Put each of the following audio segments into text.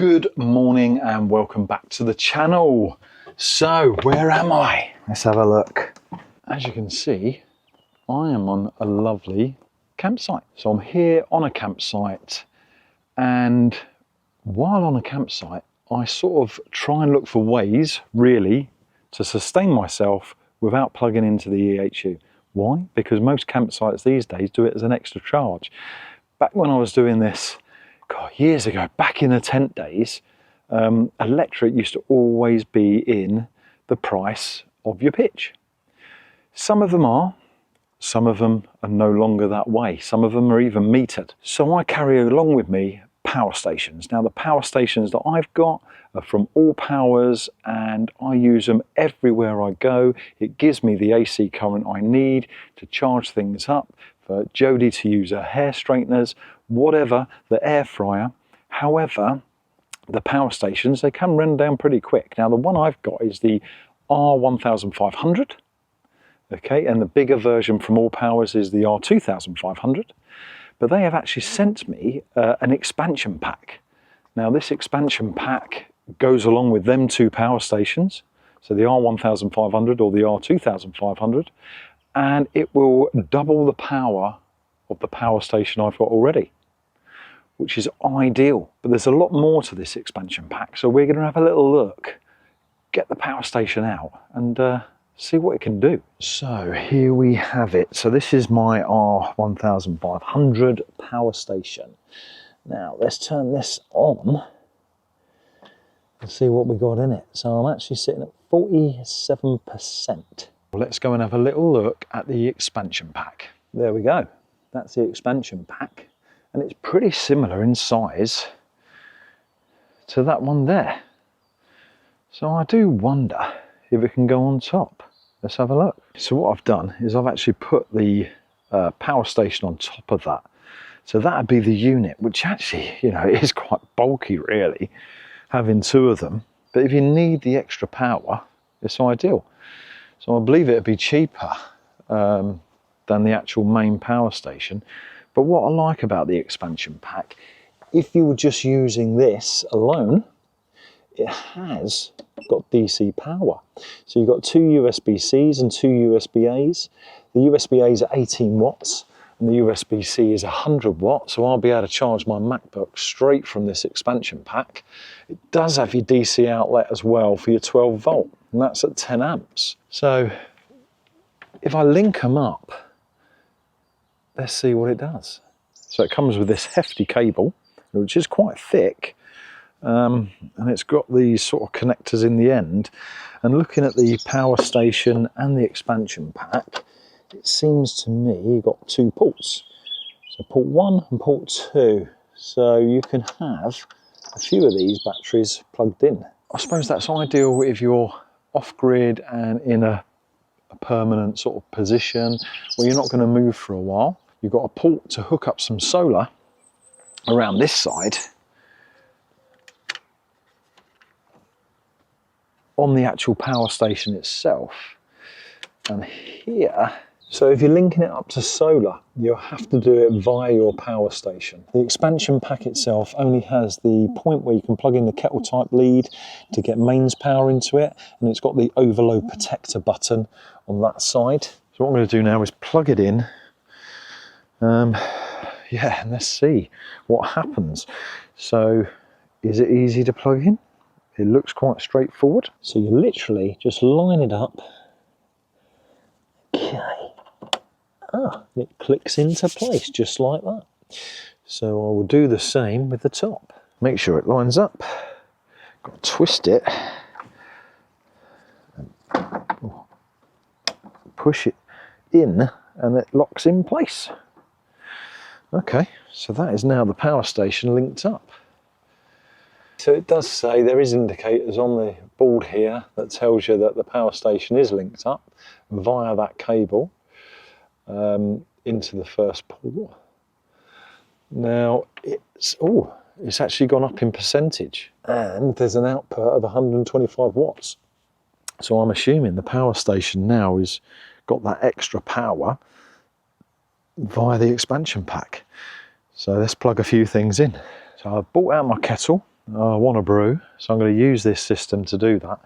Good morning and welcome back to the channel. So where am I? Let's have a look. As you can see, I am on a lovely campsite. So I'm here on a campsite, and while on a campsite I sort of try and look for ways really to sustain myself without plugging into the EHU. Why? Because most campsites these days do it as an extra charge. Back when I was doing this, God, years ago, back in the tent days, electric used to always be in the price of your pitch. Some of them are no longer that way. Some of them are even metered. So I carry along with me power stations. Now the power stations that I've got are from Allpowers, and I use them everywhere I go. It gives me the AC current I need to charge things up, for Jodie to use her hair straighteners, whatever, the air fryer. However, the power stations, they can run down pretty quick. Now the one I've got is the R1500, okay, and the bigger version from Allpowers is the R2500, but they have actually sent me an expansion pack. Now this expansion pack goes along with them two power stations, so the R1500 or the R2500, and it will double the power of the power station I've got already, which is ideal. But there's a lot more to this expansion pack, so we're going to have a little look, get the power station out and see what it can do. So here we have it. So this is my R1500 power station. Now let's turn this on and see what we got in it. So I'm actually sitting at 47%. Let's go and have a little look at the expansion pack. There we go. That's the expansion pack, and it's pretty similar in size to that one there. So I do wonder if it can go on top. Let's have a look. So what I've done is I've actually put the power station on top of that. So that would be the unit, which actually, you know, is quite bulky really, having two of them. But if you need the extra power, it's ideal. So I believe it would be cheaper than the actual main power station. But what I like about the expansion pack, if you were just using this alone, it has got DC power. So you've got two USB-Cs and two USB-As. The USB-As are 18 watts and the USB-C is 100 watts. So I'll be able to charge my MacBook straight from this expansion pack. It does have your DC outlet as well for your 12 volt, and that's at 10 amps. So if I link them up, let's see what it does. So it comes with this hefty cable, which is quite thick, and it's got these sort of connectors in the end. And looking at the power station and the expansion pack, it seems to me you've got two ports. So port 1 and port 2. So you can have a few of these batteries plugged in. I suppose that's ideal if you're off-grid and in a permanent sort of position where you're not going to move for a while. You've got a port to hook up some solar around this side on the actual power station itself, and here. So if you're linking it up to solar, you'll have to do it via your power station. The expansion pack itself only has the point where you can plug in the kettle type lead to get mains power into it, and it's got the overload protector button on that side. So what I'm going to do now is plug it in. Yeah, and let's see what happens. So is it easy to plug in? It looks quite straightforward. So you literally just line it up. Okay. It clicks into place just like that. So I will do the same with the top. Make sure it lines up. Got to twist it. And push it in and it locks in place. Okay, so that is now the power station linked up. So it does say there is indicators on the board here that tells you that the power station is linked up via that cable into the first port. Now it's actually gone up in percentage, and there's an output of 125 watts. So I'm assuming the power station now has got that extra power via the expansion pack. So let's plug a few things in. So I brought out my kettle, I want a brew, so I'm going to use this system to do that.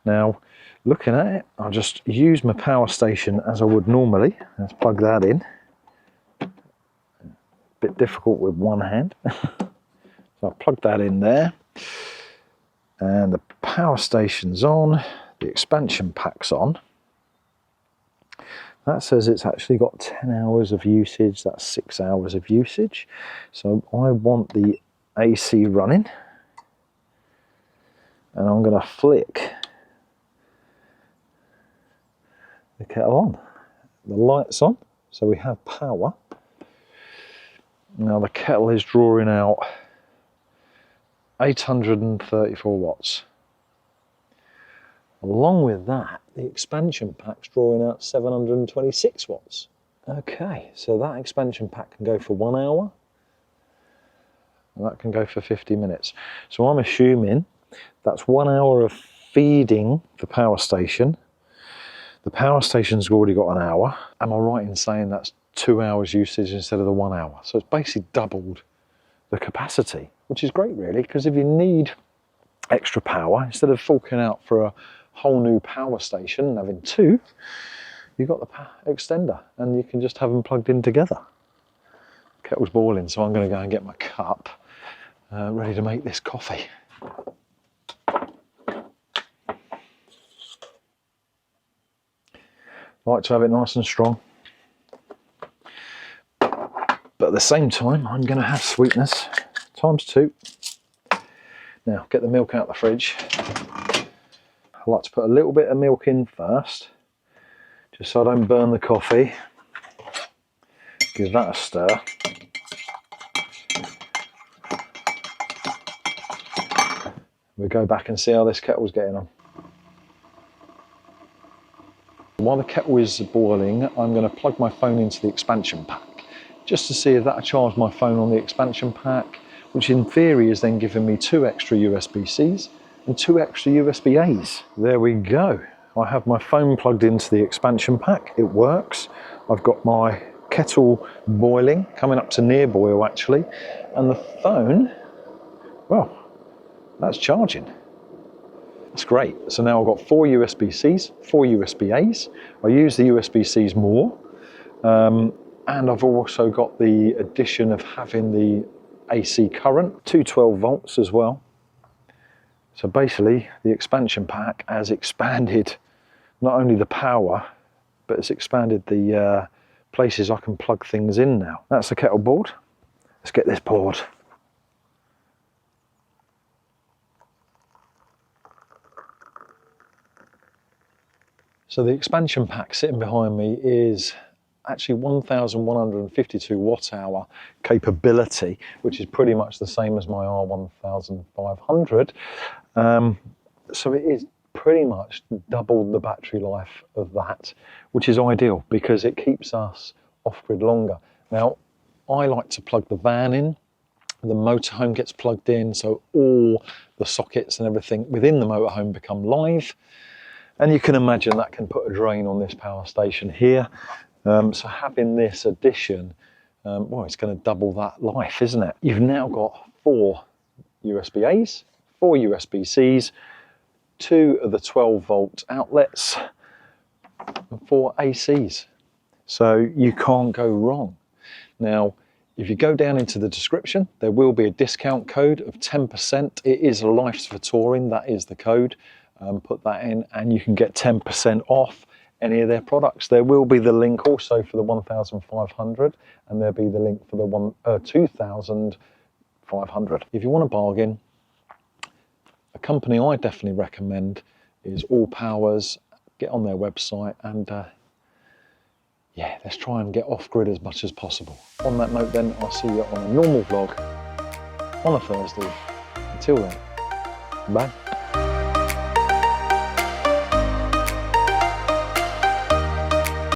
Now, looking at it, I'll just use my power station as I would normally. Let's plug that in. Bit difficult with one hand. So I'll plug that in there. And the power station's on, the expansion pack's on. That says it's actually got 10 hours of usage, that's 6 hours of usage. So I want the AC running. And I'm going to flick the kettle on. The light's on, so we have power. Now the kettle is drawing out 834 watts. Along with that, the expansion pack's drawing out 726 watts. Okay, so that expansion pack can go for 1 hour, and that can go for 50 minutes. So I'm assuming that's 1 hour of feeding the power station. The power station's already got an hour. Am I right in saying that's 2 hours usage instead of the 1 hour? So it's basically doubled the capacity, which is great really, because if you need extra power, instead of forking out for a whole new power station and having two, you've got the extender and you can just have them plugged in together. Kettle's boiling, so I'm going to go and get my cup ready to make this coffee. Like to have it nice and strong, but at the same time I'm going to have sweetness ×2. Now get the milk out of the fridge. I like to put a little bit of milk in first, just so I don't burn the coffee. Give that a stir. We'll go back and see how this kettle's getting on. While the kettle is boiling, I'm going to plug my phone into the expansion pack, just to see if that'll charge my phone on the expansion pack, which in theory is then giving me 2 extra USB-Cs and 2 extra USB-As. There we go. I have my phone plugged into the expansion pack. It works. I've got my kettle boiling, coming up to near boil actually, and the phone, well, that's charging. That's great. So now I've got 4 USB-Cs, 4 USB-As. I use the USB-Cs more, and I've also got the addition of having the AC current, 212 volts as well. So basically the expansion pack has expanded not only the power, but it's expanded the places I can plug things in now. That's the kettle board. Let's get this poured. So the expansion pack sitting behind me is actually 1152 watt hour capability, which is pretty much the same as my R1500. So it is pretty much doubled the battery life of that, which is ideal because it keeps us off-grid longer. Now, I like to plug the van in, the motorhome gets plugged in, so all the sockets and everything within the motorhome become live. And you can imagine that can put a drain on this power station here. So having this addition, well, it's going to double that life, isn't it? You've now got 4 USB-As, 4 USB-Cs, 2 of the 12 volt outlets, and 4 ACs. So you can't go wrong. Now, if you go down into the description, there will be a discount code of 10%. It is Life's for Touring, that is the code. Put that in and you can get 10% off any of their products. There will be the link also for the 1500 and there'll be the link for the 2500. If you want a bargain, a company I definitely recommend is Allpowers. Get on their website and yeah, let's try and get off grid as much as possible. On that note then, I'll see you on a normal vlog on a Thursday. Until then, bye.